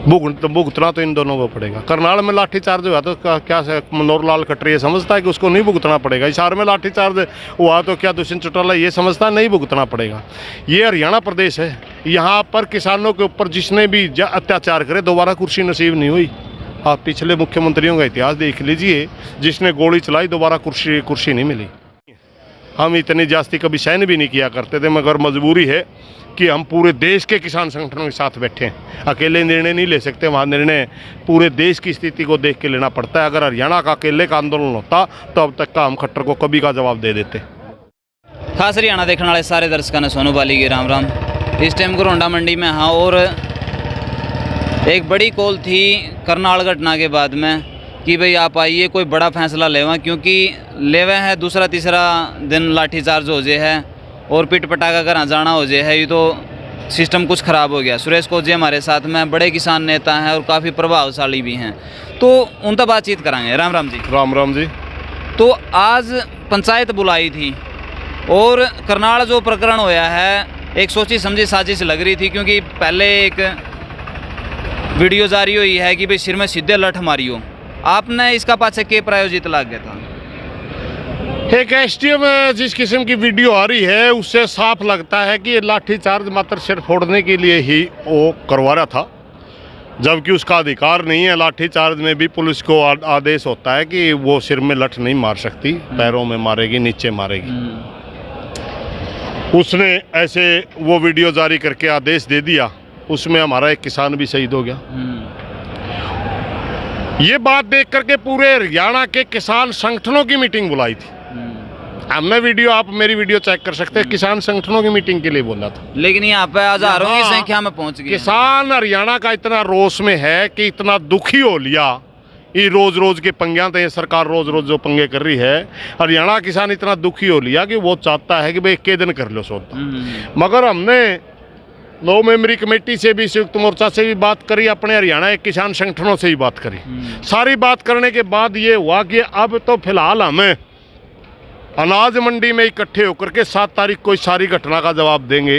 भुगतना तो इन दोनों को पड़ेगा। करनाल में लाठीचार्ज हुआ तो क्या मनोहर लाल खट्टर ये समझता है कि उसको नहीं भुगतना पड़ेगा? हिसार में लाठीचार्ज हुआ तो क्या दुष्यंत चौटाला ये समझता नहीं भुगतना पड़ेगा? ये हरियाणा प्रदेश है, यहाँ पर किसानों के ऊपर जिसने भी अत्याचार करे दोबारा कुर्सी नसीब नहीं हुई। आप पिछले मुख्यमंत्रियों का इतिहास देख लीजिए, जिसने गोली चलाई दोबारा कुर्सी नहीं मिली। हम इतनी जास्ती कभी सहन भी नहीं किया करते थे, मगर मजबूरी है कि हम पूरे देश के किसान संगठनों के साथ बैठे हैं। अकेले निर्णय नहीं ले सकते, वहाँ निर्णय पूरे देश की स्थिति को देख के लेना पड़ता है। अगर हरियाणा का अकेले का आंदोलन होता तो अब तक का हम खट्टर को कभी का जवाब दे देते। खास हरियाणा देखने वाले सारे दर्शकों ने सोनू बाली की राम राम। इस टाइम घरोंडा मंडी में हाँ, और एक बड़ी कॉल थी करनाल घटना के बाद में कि भाई आप आइए, कोई बड़ा फैसला लेवा, क्योंकि लेवे है दूसरा तीसरा दिन लाठीचार्ज हो जाए है और पिट पटाखा घर जाना हो जाए है। ये तो सिस्टम कुछ ख़राब हो गया। सुरेश कोच जी हमारे साथ में बड़े किसान नेता हैं और काफ़ी प्रभावशाली भी हैं, तो उनसे बातचीत कराएंगे। राम राम जी। राम राम जी। तो आज पंचायत बुलाई थी और करनाल जो प्रकरण होया है, एक सोची समझी साजिश लग रही थी, क्योंकि पहले एक वीडियो जारी हुई है कि भाई सिर में सीधे लठ मारियो। आपने इसका पाछे के प्रायोजित लाग गया था? एक एसडीएम में जिस किस्म की वीडियो आ रही है उससे साफ लगता है कि लाठीचार्ज मात्र सिर फोड़ने के लिए ही वो करवा रहा था, जबकि उसका अधिकार नहीं है। लाठीचार्ज में भी पुलिस को आदेश होता है कि वो सिर में लठ नहीं मार सकती, पैरों में मारेगी, नीचे मारेगी। उसने ऐसे वो वीडियो जारी करके आदेश दे दिया, उसमें हमारा एक किसान भी शहीद हो गया। ये बात देख करके पूरे हरियाणा के किसान संगठनों की मीटिंग बुलाई थी हमने। वीडियो, आप मेरी वीडियो चेक कर सकते हैं, किसान संगठनों की मीटिंग के लिए बोला था। लेकिन यहाँ पे हजारों की संख्या में पहुंच गए। किसान हरियाणा का इतना रोष में है कि इतना दुखी हो लिया। ये रोज रोज के पंगे तो ये सरकार रोज रोज जो पंगे कर रही है, हरियाणा किसान इतना दुखी हो लिया कि वो चाहता है कि भाई एक दिन कर लो सौदा। मगर हमने 9 मेंबरी कमेटी से भी, संयुक्त मोर्चा से भी बात करी, अपने हरियाणा के किसान संगठनों से भी बात करी। सारी बात करने के बाद ये हुआ कि अब तो फिलहाल हमें अनाज मंडी में इकट्ठे होकर के 7 तारीख को इस सारी घटना का जवाब देंगे,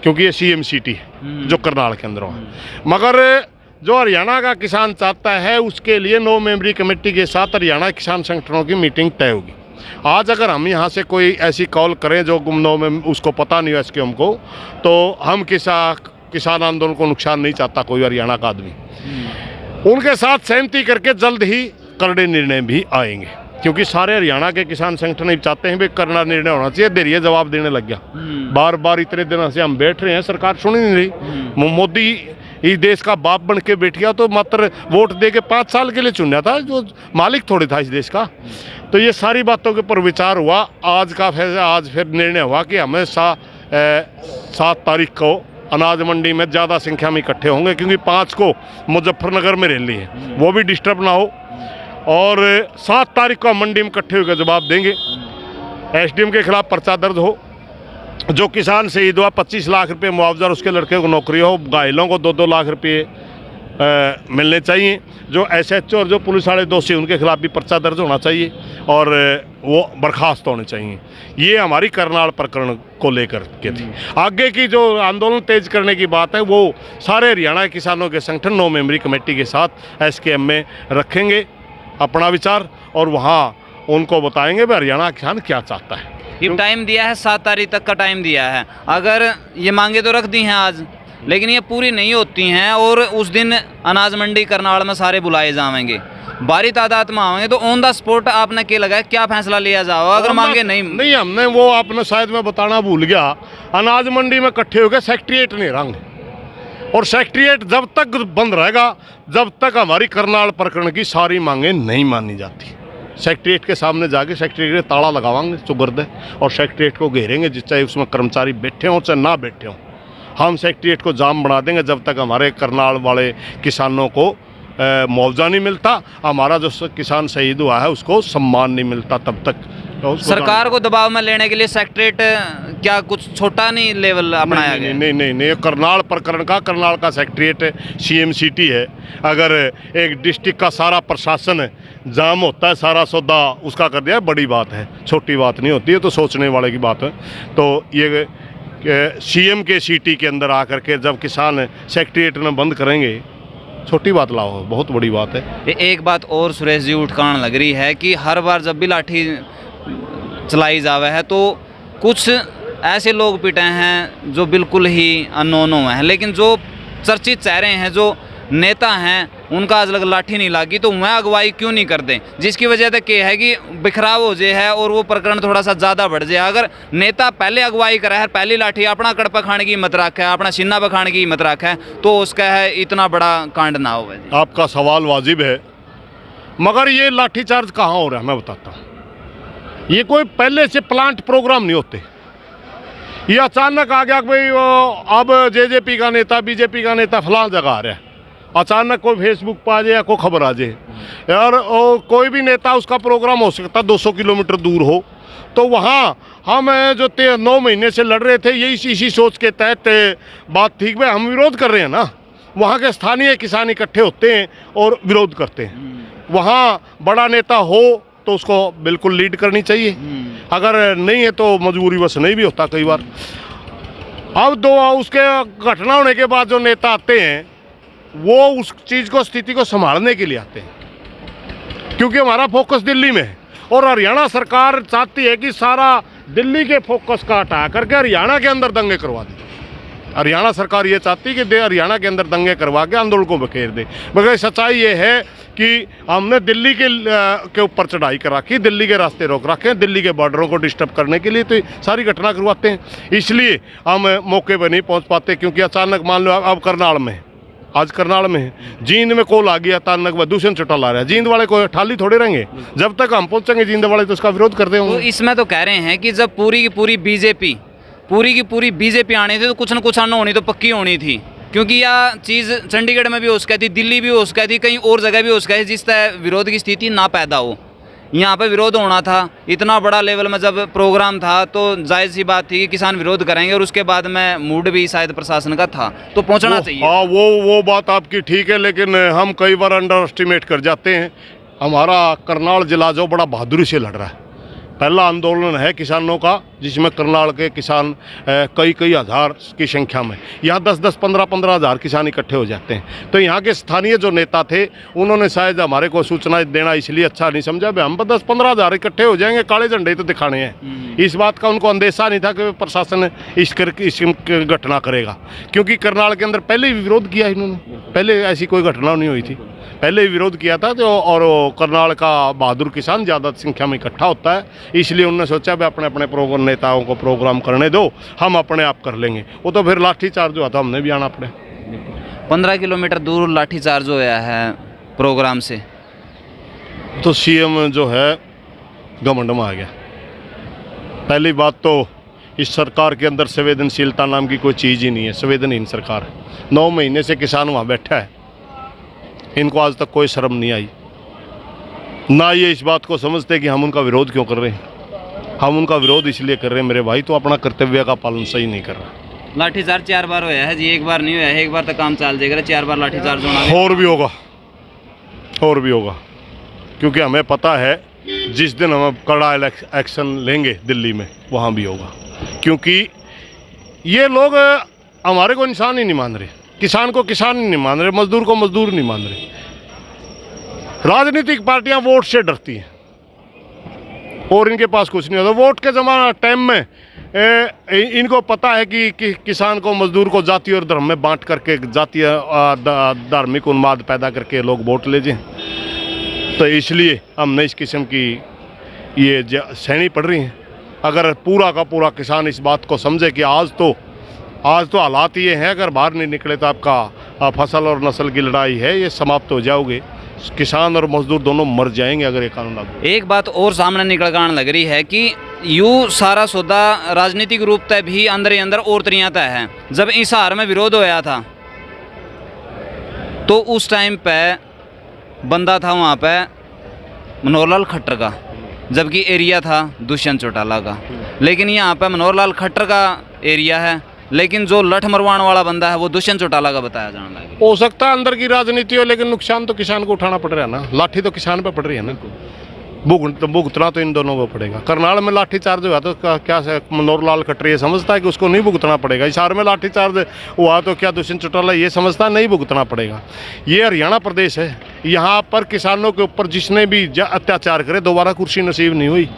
क्योंकि ये सीएम सिटी है जो करनाल के अंदर है। मगर जो हरियाणा का किसान चाहता है उसके लिए 9 मेंबरी कमेटी के साथ हरियाणा किसान संगठनों की मीटिंग तय होगी। आज अगर हम यहाँ से कोई ऐसी कॉल करें जो गुमनाम में उसको पता नहीं है इसके हमको, तो हम किसान आंदोलन को नुकसान नहीं चाहता कोई हरियाणा का आदमी। उनके साथ सहमति करके जल्द ही करड़े निर्णय भी आएंगे, क्योंकि सारे हरियाणा के किसान संगठन ही चाहते हैं भी करना निर्णय होना चाहिए। देर जवाब देने लग गया। बार बार इतने दिनों से हम बैठ रहे हैं, सरकार सुन ही नहीं रही। मोदी इस देश का बाप बन के बैठ गया, तो मात्र वोट दे के 5 साल के लिए चुना था, जो मालिक थोड़ी था इस देश का। तो ये सारी बातों के ऊपर विचार हुआ। आज का फैसला, आज फिर निर्णय हुआ कि हमें 7 तारीख को अनाज मंडी में ज़्यादा संख्या में इकट्ठे होंगे, क्योंकि 5 को मुजफ्फरनगर में रैली है, वो भी डिस्टर्ब ना हो। और 7 तारीख को मंडी में इकट्ठे होकर जवाब देंगे। एसडीएम के खिलाफ पर्चा दर्ज हो। जो किसान शहीद हुआ 25 लाख रुपए मुआवजा, उसके लड़के को नौकरी हो। घायलों को 2-2 लाख रुपये मिलने चाहिए। जो एसएचओ और जो पुलिस वाले दोषी उनके खिलाफ भी पर्चा दर्ज होना चाहिए और वो बर्खास्त होने चाहिए। ये हमारी करनाल प्रकरण को लेकर के थी। आगे की जो आंदोलन तेज करने की बात है वो सारे हरियाणा किसानों के संगठन 9 मेंबरी कमेटी के साथ एसकेएम में रखेंगे अपना विचार, और वहाँ उनको बताएंगे भी हरियाणा किसान क्या चाहता है। ये टाइम दिया है, 7 तारीख तक का टाइम दिया है। अगर ये मांगे तो रख दी हैं आज, लेकिन ये पूरी नहीं होती हैं और उस दिन अनाज मंडी करनाल में सारे बुलाए जाएंगे, भारी तादाद में आएंगे, तो ऑन द स्पॉट आपने क्या लगा क्या फैसला लिया जाओ अगर मांगे नहीं? हमने वो आपने शायद मैं बताना भूल गया, अनाज मंडी में इकट्ठे हो गए, सेक्रेटरिएट नहीं रंग, और सेक्रेटरिएट जब तक बंद रहेगा जब तक हमारी करनाल प्रकरण की सारी मांगे नहीं मानी जाती। सेक्रेटरिएट के सामने जाके सेक्रेटरिएट ताला लगावाएंगे चुगर्दे, और सेक्रेटरिएट को घेरेंगे, जिस चाहे उसमें कर्मचारी बैठे हों चाहे ना बैठे हों। हम सेक्रेटरिएट को जाम बना देंगे जब तक हमारे करनाल वाले किसानों को मुआवजा नहीं मिलता, हमारा जो किसान शहीद हुआ है उसको सम्मान नहीं मिलता तब तक। तो सरकार को दबाव में लेने के लिए सेक्रेटरिएट क्या कुछ छोटा नहीं लेवल अपनाया गया? नहीं, करनाल प्रकरण का, करनाल का सेक्रेटरिएट सीएम सिटी है। अगर एक डिस्ट्रिक्ट का सारा प्रशासन जाम होता है, सारा सौदा उसका कर दिया, बड़ी बात है, छोटी बात नहीं होती है, तो सोचने वाले की बात है। तो ये सीएम के सिटी के अंदर आकर के जब किसान सेक्रेटरिएट में बंद करेंगे छोटी बात लाओ, बहुत बड़ी बात है। एक बात और सुरेश जी उठकान लग रही है कि हर बार जब भी लाठी चलाई जावे है तो कुछ ऐसे लोग पिटे हैं जो बिल्कुल ही अननोन हुए हैं, लेकिन जो चर्चित चेहरे हैं, जो नेता हैं, उनका आज लग लाठी नहीं लागी तो वह अगुवाई क्यों नहीं करते, जिसकी वजह तक ये है कि बिखराव हो जाए है और वो प्रकरण थोड़ा सा ज़्यादा बढ़ जाए। अगर नेता पहले अगुवाई करा है, पहली लाठी अपना कड़पा खाने की हिम्मत रखा है, अपना सीना पर खाने की हिम्मत रखा है, तो उसका है इतना बड़ा कांड ना हो। आपका सवाल वाजिब है, मगर ये लाठीचार्ज कहाँ हो रहा है मैं बताता हूँ। ये कोई पहले से प्लांट प्रोग्राम नहीं होते, ये अचानक आ गया कि भाई अब जेजेपी का नेता, बीजेपी का नेता फलां जगह आ रहा है, अचानक कोई फेसबुक पर आ जाए या कोई खबर आ जाए यार, कोई भी नेता उसका प्रोग्राम हो सकता 200 किलोमीटर दूर हो, तो वहाँ हम जो 9 महीने से लड़ रहे थे यही इसी सोच के तहत बात ठीक भाई हम विरोध कर रहे हैं ना, वहाँ के स्थानीय किसान इकट्ठे होते हैं और विरोध करते हैं। वहाँ बड़ा नेता हो तो उसको बिल्कुल लीड करनी चाहिए, अगर नहीं है तो मजबूरी बस नहीं भी होता कई बार। अब दो उसके घटना होने के बाद जो नेता आते हैं वो उस चीज़ को, स्थिति को संभालने के लिए आते हैं, क्योंकि हमारा फोकस दिल्ली में है और हरियाणा सरकार चाहती है कि सारा दिल्ली के फोकस का हटा करके हरियाणा के अंदर दंगे करवा दे। हरियाणा सरकार ये चाहती है कि हरियाणा के अंदर दंगे करवा के आंदोलन को बखेर दे, मगर सच्चाई ये है कि हमने दिल्ली के ऊपर चढ़ाई कर रखी, दिल्ली के रास्ते रोक रखे हैं, दिल्ली के बॉर्डरों को डिस्टर्ब करने के लिए तो सारी घटना करवाते हैं, इसलिए हम मौके पर नहीं पहुंच पाते। क्योंकि अचानक मान लो अब करनाल में, आज करनाल में है, जींद में कोल आ गया, अचानक वह दूषण चुटल आ रहा है, जींद वाले कोई ठाली थोड़े रहेंगे, जब तक हम पहुंचेंगे जींद वाले तो उसका विरोध करते होंगे। तो इसमें तो कह रहे हैं कि जब पूरी की पूरी बीजेपी आनी थी तो कुछ न कुछ अन्न होनी तो पक्की होनी थी, क्योंकि यह चीज़ चंडीगढ़ में भी हो सकती थी, दिल्ली भी हो सकती थी, कहीं और जगह भी हो सकती थी, जिस तरह विरोध की स्थिति ना पैदा हो। यहाँ पे विरोध होना था, इतना बड़ा लेवल में जब प्रोग्राम था तो जायज़ सी बात थी कि किसान विरोध करेंगे, और उसके बाद में मूड भी शायद प्रशासन का था तो पहुँचना चाहिए। हाँ, वो बात आपकी ठीक है, लेकिन हम कई बार अंडर एस्टिमेट कर जाते हैं। हमारा करनाल जिला जो बड़ा बहादुरी से लड़ रहा है, पहला आंदोलन है किसानों का, जिसमें करनाल के किसान कई हज़ार की संख्या में, यहाँ 10-10, 15-15 हज़ार किसान इकट्ठे हो जाते हैं। तो यहाँ के स्थानीय जो नेता थे उन्होंने शायद हमारे को सूचना देना इसलिए अच्छा नहीं समझा, भाई हम 10-15 हज़ार इकट्ठे हो जाएंगे, काले झंडे तो दिखाने हैं। इस बात का उनको अंदेशा नहीं था कि प्रशासन इस घटना करेगा, क्योंकि करनाल के अंदर पहले ही विरोध किया इन्होंने, पहले ऐसी कोई घटना नहीं हुई थी, पहले ही विरोध किया था। तो और करनाल का बहादुर किसान ज़्यादा संख्या में इकट्ठा होता है, इसलिए उन्होंने सोचा भाई अपने अपने प्रोग्राम, नेताओं को प्रोग्राम करने दो, हम अपने आप कर लेंगे। वो तो फिर लाठीचार्ज हुआ था, हमने भी आना पड़े। 15 किलोमीटर दूर लाठीचार्ज होया है प्रोग्राम से, तो सीएम जो है घमंड में आ गया। पहली बात तो इस सरकार के अंदर संवेदनशीलता नाम की कोई चीज़ ही नहीं है, संवेदनहीन सरकार है। 9 महीने से किसान वहाँ बैठा है, इनको आज तक कोई शर्म नहीं आई, ना ये इस बात को समझते कि हम उनका विरोध क्यों कर रहे हैं। हम उनका विरोध इसलिए कर रहे हैं मेरे भाई, तो अपना कर्तव्य का पालन सही नहीं कर रहा। लाठीचार्ज 4 बार होया है जी, एक बार नहीं होया है, एक बार तक काम चाल जाएगा, 4 बार लाठीचार्ज होना है। और भी होगा, क्योंकि हमें पता है जिस दिन हम कड़ा एक्शन लेंगे दिल्ली में वहाँ भी होगा, क्योंकि ये लोग हमारे को इंसान ही नहीं मान रहे, किसान को किसान ही नहीं मान रहे, मजदूर को मजदूर नहीं मान रहे। राजनीतिक पार्टियां वोट से डरती हैं और इनके पास कुछ नहीं होता। वोट के जमाना टाइम में इनको पता है कि किसान को, मजदूर को जाति और धर्म में बांट करके, जातीय धार्मिक उन्माद पैदा करके लोग वोट ले जाएं, तो इसलिए हमने इस किस्म की ये सहनी पड़ रही हैं। अगर पूरा का पूरा किसान इस बात को समझे कि आज तो हालात ये हैं, अगर बाहर नहीं निकले तो आपका फसल और नस्ल की लड़ाई है, ये समाप्त हो जाओगे, किसान और मजदूर दोनों मर जाएंगे अगर ये कानून लागू। एक बात और सामने निकल कर लग रही है कि यूँ सारा सौदा राजनीतिक रूप तय भी अंदर ही अंदर और तरियाँ तय है। जब हिसार में विरोध होया था तो उस टाइम पे बंदा था वहाँ पे मनोहर लाल खट्टर का, जबकि एरिया था दुष्यंत चौटाला का, लेकिन यहाँ पे मनोहर लाल खट्टर का एरिया है, लेकिन जो लठ मरवाण वाला बंदा है वो दुष्यंत चौटाला का बताया जाने लगा। हो सकता है अंदर की राजनीति हो, लेकिन नुकसान तो किसान को उठाना पड़ रहा है ना, लाठी तो किसान पे पड़ रही है ना। भुगतना तो इन दोनों को पड़ेगा। करनाल में लाठीचार्ज हुआ तो क्या मनोहर लाल खट्टर ये समझता है कि उसको नहीं भुगतना पड़ेगा? हिसार में लाठीचार्ज हुआ तो क्या दुष्यंत चौटाला ये समझता नहीं भुगतना पड़ेगा? ये हरियाणा प्रदेश है, यहाँ पर किसानों के ऊपर जिसने भी अत्याचार करे दोबारा कुर्सी नसीब नहीं हुई।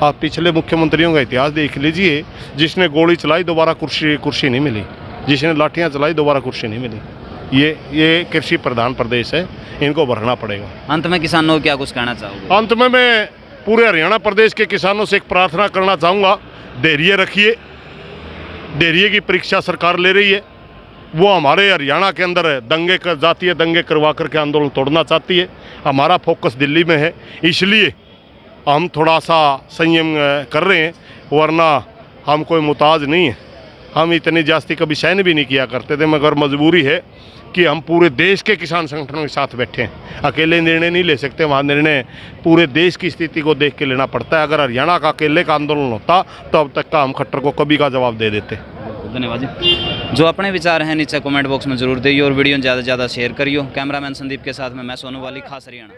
आप पिछले मुख्यमंत्रियों का इतिहास देख लीजिए, जिसने गोली चलाई दोबारा कुर्सी नहीं मिली, जिसने लाठियाँ चलाई दोबारा कुर्सी नहीं मिली। ये कृषि प्रधान प्रदेश है, इनको भरना पड़ेगा। अंत में किसानों को क्या कुछ कहना चाहोगे? अंत में मैं पूरे हरियाणा प्रदेश के किसानों से एक प्रार्थना करना चाहूँगा, धैर्य रखिए। धैर्य की परीक्षा सरकार ले रही है। वो हमारे हरियाणा के अंदर दंगे कर जाती है, दंगे करवा करके आंदोलन तोड़ना चाहती है। हमारा फोकस दिल्ली में है, इसलिए हम थोड़ा सा संयम कर रहे हैं, वरना हम कोई मुताज नहीं है। हम इतनी जास्ती कभी सहन भी नहीं किया करते थे, मगर मजबूरी है कि हम पूरे देश के किसान संगठनों के साथ बैठे हैं। अकेले निर्णय नहीं ले सकते, वहाँ निर्णय पूरे देश की स्थिति को देख के लेना पड़ता है। अगर हरियाणा का अकेले का आंदोलन होता तो अब तक का हम खट्टर को कभी का जवाब दे देते। धन्यवाद जी। जो अपने विचार हैं नीचे कमेंट बॉक्स में जरूर दिए और वीडियो ज़्यादा से ज़्यादा शेयर करियो। कैमरामैन संदीप के साथ में मैं सोनू वाली, खास हरियाणा।